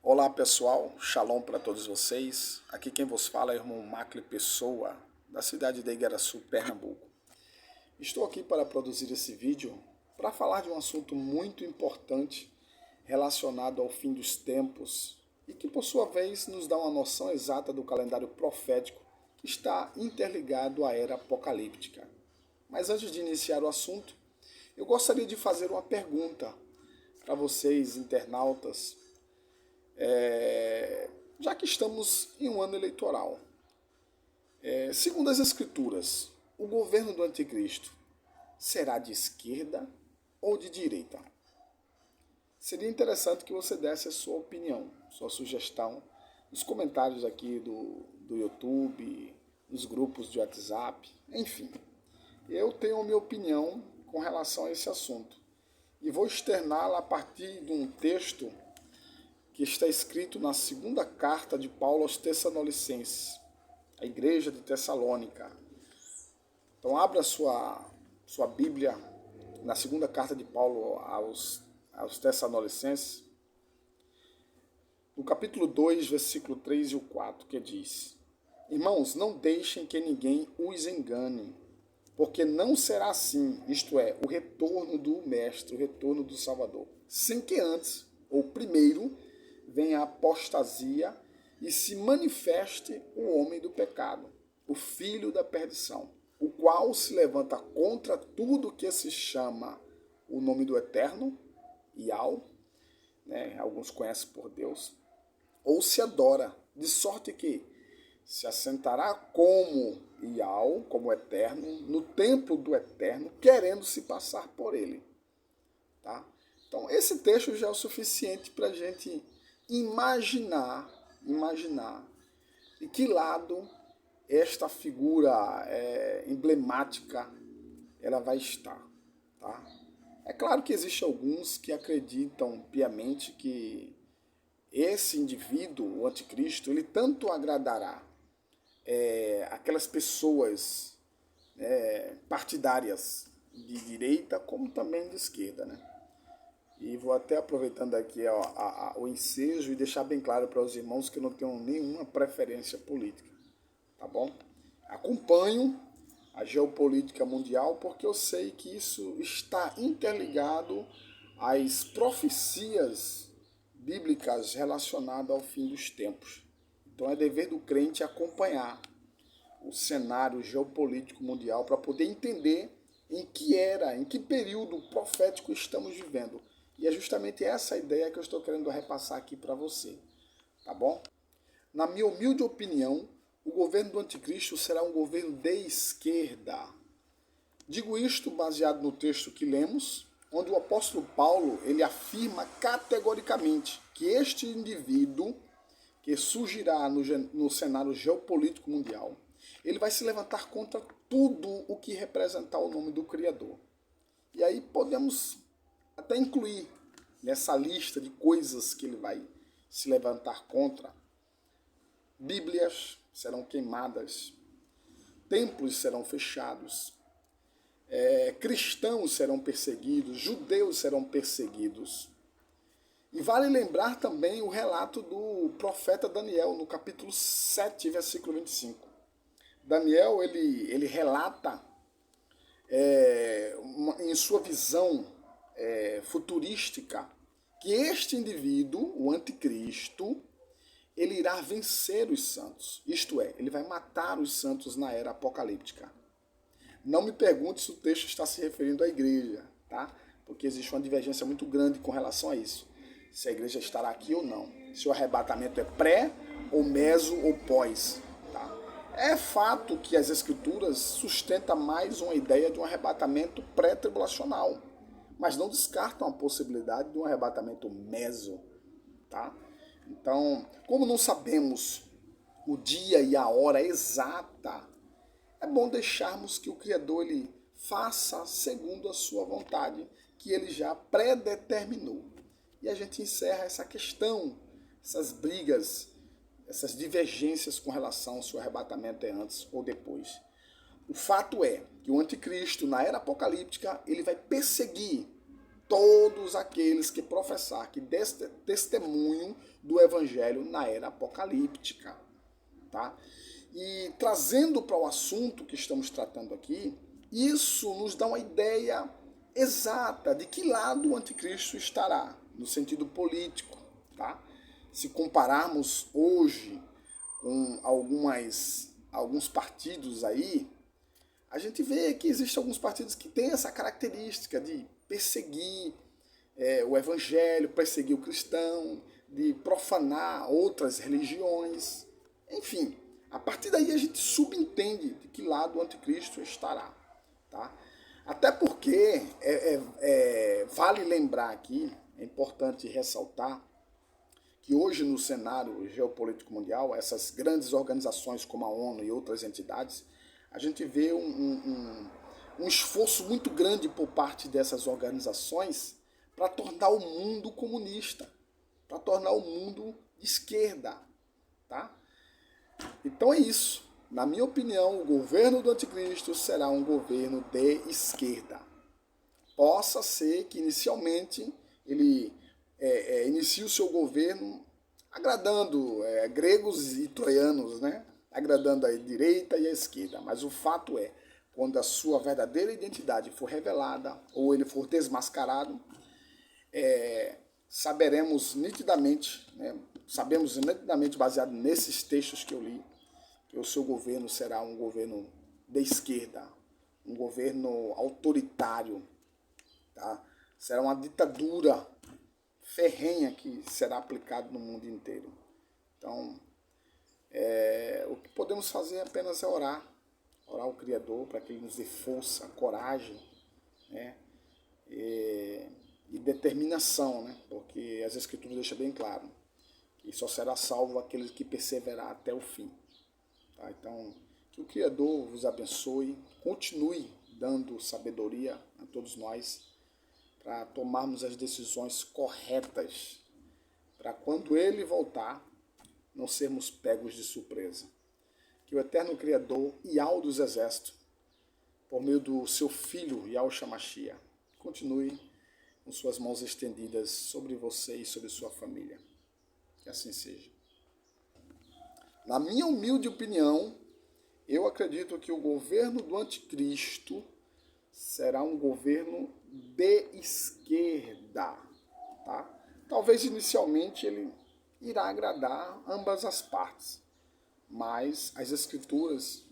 Olá pessoal, shalom para todos vocês. Aqui quem vos fala é o irmão Macli Pessoa, da cidade de Igaraçu, Pernambuco. Estou aqui para produzir esse vídeo para falar de um assunto muito importante relacionado ao fim dos tempos e que por sua vez nos dá uma noção exata do calendário profético que está interligado à era apocalíptica. Mas antes de iniciar o assunto, eu gostaria de fazer uma pergunta para vocês, internautas. Já que estamos em um ano eleitoral, segundo as Escrituras, o governo do Anticristo será de esquerda ou de direita? Seria interessante que você desse a sua opinião, sua sugestão, nos comentários aqui do YouTube, nos grupos de WhatsApp, enfim. Eu tenho a minha opinião com relação a esse assunto e vou externá-la a partir de um texto que está escrito na segunda carta de Paulo aos Tessalonicenses, a igreja de Tessalônica. Então abra sua Bíblia na segunda carta de Paulo aos Tessalonicenses, no capítulo 2, versículo 3 e o 4, que diz: Irmãos, não deixem que ninguém os engane, porque não será assim, isto é, o retorno do Mestre, o retorno do Salvador, sem que antes, ou primeiro, venha a apostasia e se manifeste o homem do pecado, o filho da perdição, o qual se levanta contra tudo que se chama o nome do Eterno, Iau, alguns conhecem por Deus, ou se adora, de sorte que se assentará como Iau, como Eterno, no templo do Eterno, querendo se passar por ele. Tá? Então, esse texto já é o suficiente para a gente imaginar de que lado esta figura emblemática ela vai estar. Tá? É claro que existem alguns que acreditam piamente que esse indivíduo, o anticristo, ele tanto agradará aquelas pessoas partidárias de direita como também de esquerda, né? E vou até aproveitando aqui o ensejo e deixar bem claro para os irmãos que eu não tenho nenhuma preferência política, tá bom? Acompanho a geopolítica mundial porque eu sei que isso está interligado às profecias bíblicas relacionadas ao fim dos tempos. Então é dever do crente acompanhar o cenário geopolítico mundial para poder entender em que período profético estamos vivendo. E é justamente essa ideia que eu estou querendo repassar aqui para você, tá bom? Na minha humilde opinião, o governo do anticristo será um governo de esquerda. Digo isto baseado no texto que lemos, onde o apóstolo Paulo ele afirma categoricamente que este indivíduo que surgirá no cenário geopolítico mundial, ele vai se levantar contra tudo o que representar o nome do Criador. E aí podemos até incluir nessa lista de coisas que ele vai se levantar contra. Bíblias serão queimadas, templos serão fechados, cristãos serão perseguidos, judeus serão perseguidos. E vale lembrar também o relato do profeta Daniel, no capítulo 7, versículo 25. Daniel, ele relata em sua visão futurística que este indivíduo, o anticristo, ele irá vencer os santos. Isto é, ele vai matar os santos na era apocalíptica. Não me pergunte se o texto está se referindo à igreja, tá? Porque existe uma divergência muito grande com relação a isso. Se a igreja estará aqui ou não. Se o arrebatamento é pré, ou meso, ou pós. Tá? É fato que as escrituras sustentam mais uma ideia de um arrebatamento pré-tribulacional, mas não descartam a possibilidade de um arrebatamento meso. Tá? Então, como não sabemos o dia e a hora exata, é bom deixarmos que o Criador ele faça segundo a sua vontade, que ele já predeterminou. E a gente encerra essa questão, essas brigas, essas divergências com relação ao seu arrebatamento é antes ou depois. O fato é que o anticristo, na era apocalíptica, ele vai perseguir todos aqueles que professar, que testemunham do evangelho na era apocalíptica, tá? E trazendo para o assunto que estamos tratando aqui, isso nos dá uma ideia exata de que lado o anticristo estará, no sentido político, tá? Se compararmos hoje com alguns partidos aí, a gente vê que existem alguns partidos que têm essa característica de perseguir o evangelho, perseguir o cristão, de profanar outras religiões, enfim. A partir daí a gente subentende de que lado o anticristo estará. Tá? Até porque vale lembrar aqui, é importante ressaltar, que hoje no cenário geopolítico mundial, essas grandes organizações como a ONU e outras entidades, a gente vê um esforço muito grande por parte dessas organizações para tornar o mundo comunista, para tornar o mundo de esquerda. Tá? Então é isso. Na minha opinião, o governo do anticristo será um governo de esquerda. Possa ser que inicialmente ele inicie o seu governo agradando gregos e troianos, né? Agradando a direita e a esquerda. Mas o fato é, quando a sua verdadeira identidade for revelada ou ele for desmascarado, sabemos nitidamente baseado nesses textos que eu li, que o seu governo será um governo de esquerda, um governo autoritário, tá? Será uma ditadura ferrenha que será aplicada no mundo inteiro. Então, o que podemos fazer apenas é orar ao Criador para que Ele nos dê força, coragem, né? E determinação, né? Porque as Escrituras deixam bem claro que só será salvo aquele que perseverar até o fim. Tá? Então, que o Criador vos abençoe, continue dando sabedoria a todos nós para tomarmos as decisões corretas, para quando Ele voltar, não sermos pegos de surpresa. Que o eterno Criador, Yahweh dos Exércitos, por meio do seu Filho, Yahushua Mashiach, continue com suas mãos estendidas sobre você e sobre sua família. Que assim seja. Na minha humilde opinião, eu acredito que o governo do anticristo será um governo de esquerda. Tá? Talvez inicialmente ele irá agradar ambas as partes, mas as Escrituras